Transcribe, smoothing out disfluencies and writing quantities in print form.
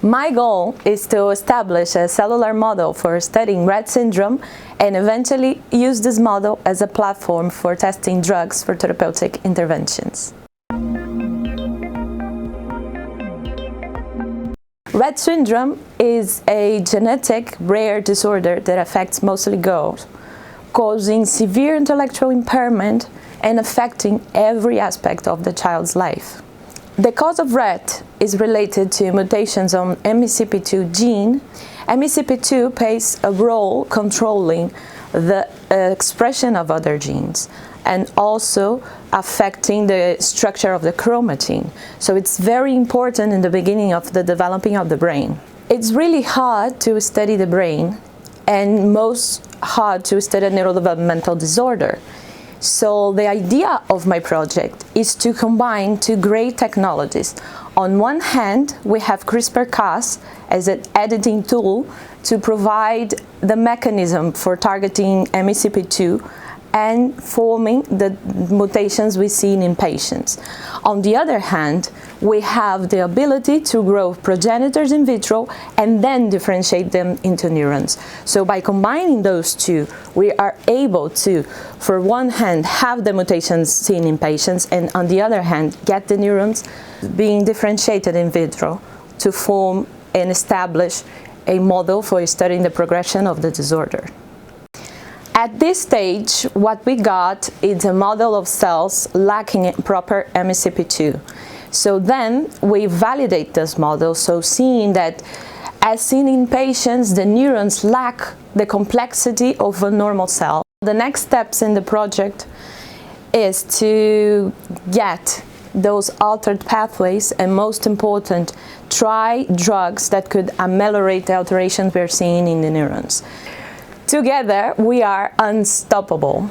My goal is to establish a cellular model for studying Rett syndrome and eventually use this model as a platform for testing drugs for therapeutic interventions. Rett syndrome is a genetic rare disorder that affects mostly girls, causing severe intellectual impairment and affecting every aspect of the child's life. The cause of Rett is related to mutations on MECP2 gene. MECP2 plays a role controlling the expression of other genes and also affecting the structure of the chromatin. So it's very important in the beginning of the developing of the brain. It's really hard to study the brain and most hard to study a neurodevelopmental disorder. So the idea of my project is to combine two great technologies. On one hand, we have CRISPR-Cas as an editing tool to provide the mechanism for targeting MECP2 and forming the mutations we see in patients. On the other hand, we have the ability to grow progenitors in vitro and then differentiate them into neurons. So by combining those two, we are able to, for one hand, have the mutations seen in patients, and on the other hand, get the neurons being differentiated in vitro to form and establish a model for studying the progression of the disorder. At this stage, what we got is a model of cells lacking proper MECP2. So then we validate this model, so seeing that as seen in patients, the neurons lack the complexity of a normal cell. The next steps in the project is to get those altered pathways and, most important, try drugs that could ameliorate the alterations we're seeing in the neurons. Together, we are unstoppable.